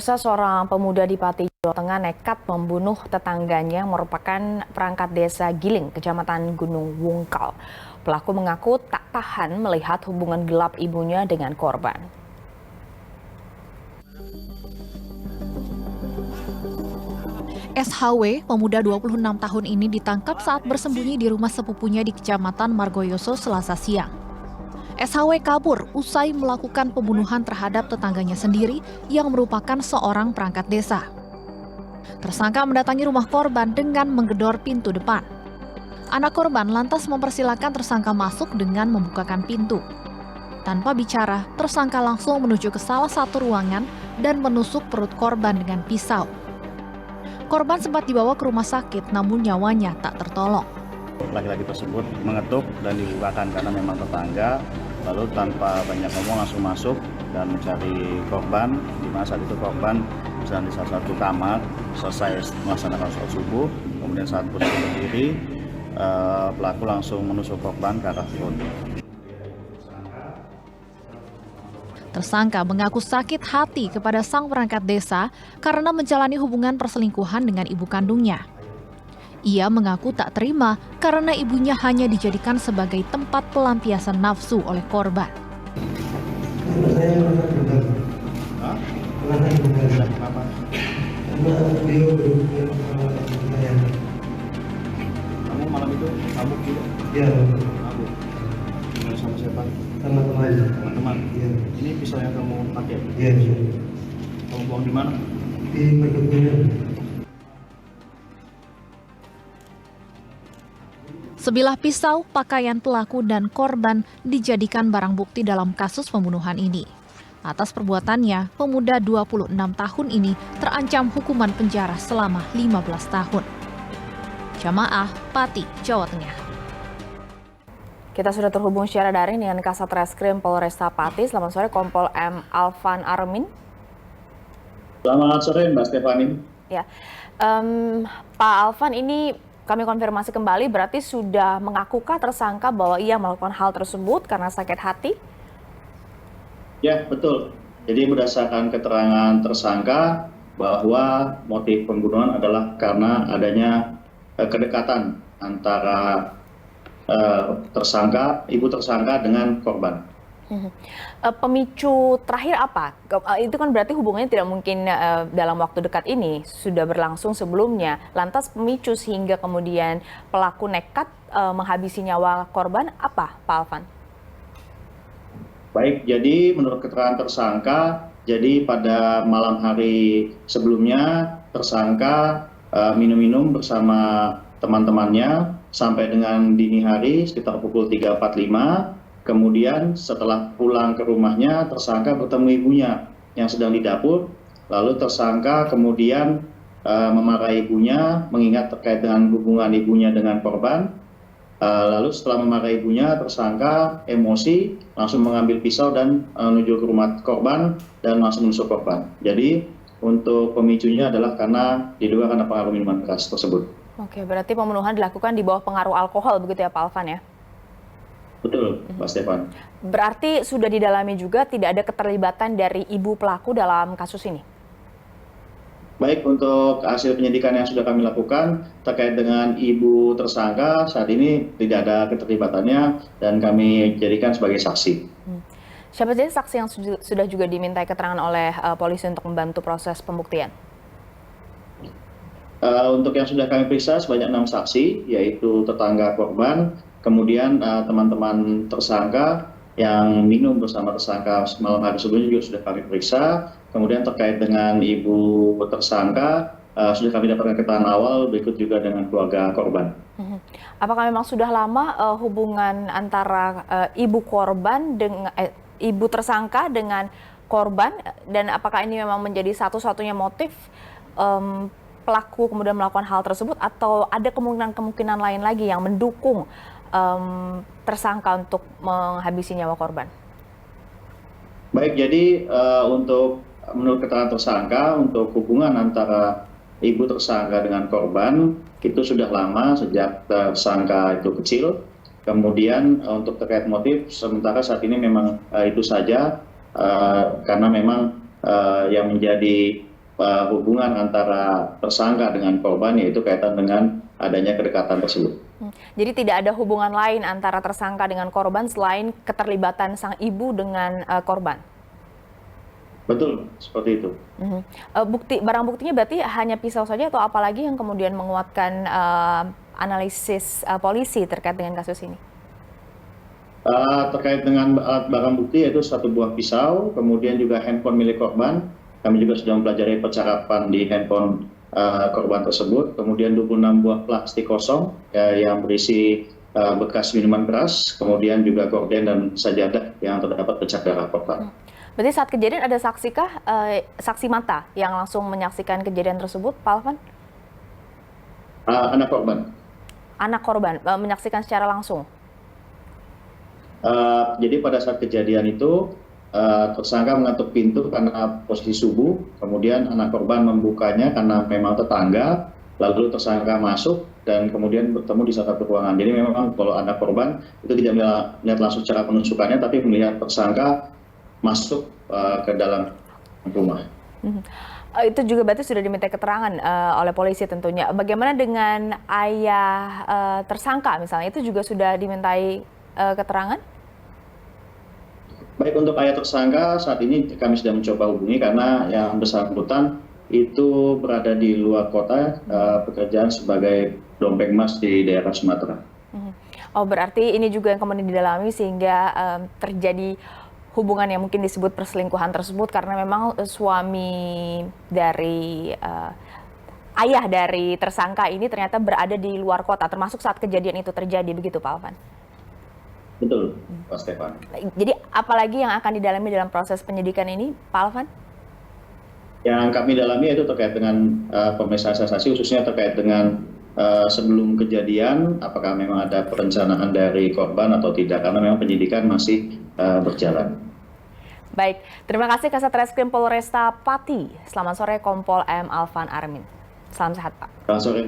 Seorang pemuda di Pati, Jawa Tengah nekat membunuh tetangganya yang merupakan perangkat desa Giling, Kecamatan Gunung Wungkal. Pelaku mengaku tak tahan melihat hubungan gelap ibunya dengan korban. SHW, pemuda 26 tahun ini ditangkap saat bersembunyi di rumah sepupunya di Kecamatan Margoyoso, Selasa siang. SHW kabur usai melakukan pembunuhan terhadap tetangganya sendiri yang merupakan seorang perangkat desa. Tersangka mendatangi rumah korban dengan menggedor pintu depan. Anak korban lantas mempersilahkan tersangka masuk dengan membukakan pintu. Tanpa bicara, tersangka langsung menuju ke salah satu ruangan dan menusuk perut korban dengan pisau. Korban sempat dibawa ke rumah sakit, namun nyawanya tak tertolong. Laki-laki tersebut mengetuk dan dibukakan karena memang tetangga, lalu tanpa banyak ngomong langsung masuk dan mencari korban, di mana saat itu korban sedang di salah satu kamar, selesai melaksanakan sholat subuh, kemudian saat posisi berdiri, pelaku langsung menusuk korban ke arah perut. Tersangka mengaku sakit hati kepada sang perangkat desa karena menjalani hubungan perselingkuhan dengan ibu kandungnya. Ia mengaku tak terima karena ibunya hanya dijadikan sebagai tempat pelampiasan nafsu oleh korban. Kamu malam itu mabuk juga? Iya. Mabuk. Gimana sama siapa? Sama Teman-teman. Iya. Ini pisau yang kamu pakai? Iya. Kamu buang di mana? Di perkebunan. Sebilah pisau, pakaian pelaku dan korban dijadikan barang bukti dalam kasus pembunuhan ini. Atas perbuatannya, pemuda 26 tahun ini terancam hukuman penjara selama 15 tahun. Jamaah, Pati, Jawa Tengah. Kita sudah terhubung secara daring dengan Kasat Reskrim Polresta Pati. Selamat sore, Kompol M. Alvan Armin. Selamat sore, Mbak Stefani. Ya, Pak Alvan, ini kami konfirmasi kembali, berarti sudah mengakukah tersangka bahwa ia melakukan hal tersebut karena sakit hati? Ya, betul. Jadi berdasarkan keterangan tersangka bahwa motif pembunuhan adalah karena adanya kedekatan antara ibu tersangka dengan korban. Pemicu terakhir apa? Itu kan berarti hubungannya tidak mungkin dalam waktu dekat ini, sudah berlangsung sebelumnya. Lantas pemicu sehingga kemudian pelaku nekat menghabisi nyawa korban apa, Pak Alvan? Baik, jadi menurut keterangan tersangka, jadi pada malam hari sebelumnya tersangka minum-minum bersama teman-temannya sampai dengan dini hari sekitar pukul 3.45. Kemudian setelah pulang ke rumahnya, tersangka bertemu ibunya yang sedang di dapur. Lalu tersangka kemudian memarahi ibunya, mengingat terkait dengan hubungan ibunya dengan korban. Lalu setelah memarahi ibunya, tersangka emosi, langsung mengambil pisau dan menuju ke rumah korban dan langsung menusuk korban. Jadi untuk pemicunya adalah diduga karena pengaruh minuman keras tersebut. Oke, berarti pembunuhan dilakukan di bawah pengaruh alkohol begitu ya Pak Alvan ya? Betul, Pak Stefan. Berarti sudah didalami juga tidak ada keterlibatan dari ibu pelaku dalam kasus ini? Baik, untuk hasil penyidikan yang sudah kami lakukan terkait dengan ibu tersangka, saat ini tidak ada keterlibatannya dan kami jadikan sebagai saksi. Siapa saja saksi yang sudah juga dimintai keterangan oleh polisi untuk membantu proses pembuktian? Untuk yang sudah kami periksa sebanyak 6 saksi, yaitu tetangga korban, kemudian teman-teman tersangka yang minum bersama tersangka malam hari sebelumnya juga sudah kami periksa. Kemudian terkait dengan ibu tersangka, sudah kami dapatkan keterangan awal, berikut juga dengan keluarga korban. Apakah memang sudah lama hubungan antara ibu korban dengan ibu tersangka dengan korban, dan apakah ini memang menjadi satu-satunya motif pelaku kemudian melakukan hal tersebut, atau ada kemungkinan lain lagi yang mendukung tersangka untuk menghabisi nyawa korban? Baik, jadi menurut keterangan tersangka, untuk hubungan antara ibu tersangka dengan korban itu sudah lama, sejak tersangka itu kecil. Kemudian untuk terkait motif, sementara saat ini memang itu saja, karena memang yang menjadi hubungan antara tersangka dengan korban, yaitu kaitan dengan adanya kedekatan tersebut. Jadi tidak ada hubungan lain antara tersangka dengan korban selain keterlibatan sang ibu dengan korban? Betul, seperti itu. Barang buktinya berarti hanya pisau saja atau apalagi yang kemudian menguatkan analisis polisi terkait dengan kasus ini? Terkait dengan alat barang bukti yaitu satu buah pisau, kemudian juga handphone milik korban. Kami juga sudah mempelajari percakapan di handphone korban tersebut, kemudian 26 buah plastik kosong yang berisi bekas minuman keras, kemudian juga gorden dan sajadah yang terdapat bercak darah korban. Berarti saat kejadian ada saksikah, saksi mata yang langsung menyaksikan kejadian tersebut, Pak Alvan? Anak korban. Anak korban menyaksikan secara langsung? Jadi pada saat kejadian itu tersangka mengetuk pintu karena posisi subuh, kemudian anak korban membukanya karena memang tetangga, lalu tersangka masuk dan kemudian bertemu di salah satu ruangan. Jadi memang kalau anak korban itu tidak melihat langsung cara penusukannya, tapi melihat tersangka masuk ke dalam rumah. Itu juga berarti sudah diminta keterangan oleh polisi tentunya. Bagaimana dengan ayah tersangka misalnya, itu juga sudah dimintai keterangan? Baik, untuk ayah tersangka saat ini kami sedang mencoba hubungi karena yang bersangkutan itu berada di luar kota, pekerjaan sebagai dompeng emas di daerah Sumatera. Oh, berarti ini juga yang kemudian didalami sehingga terjadi hubungan yang mungkin disebut perselingkuhan tersebut karena memang suami dari ayah dari tersangka ini ternyata berada di luar kota, termasuk saat kejadian itu terjadi, begitu Pak Alvan? Betul, Pak Stefan. Jadi apalagi yang akan didalami dalam proses penyidikan ini, Pak Alvan? Yang kami dalami itu terkait dengan pemeriksaan saksi, khususnya terkait dengan sebelum kejadian, apakah memang ada perencanaan dari korban atau tidak, karena memang penyidikan masih berjalan. Baik, terima kasih Kasat Reskrim Polresta Pati. Selamat sore Kompol M. Alvan Armin. Salam sehat Pak. Selamat sore.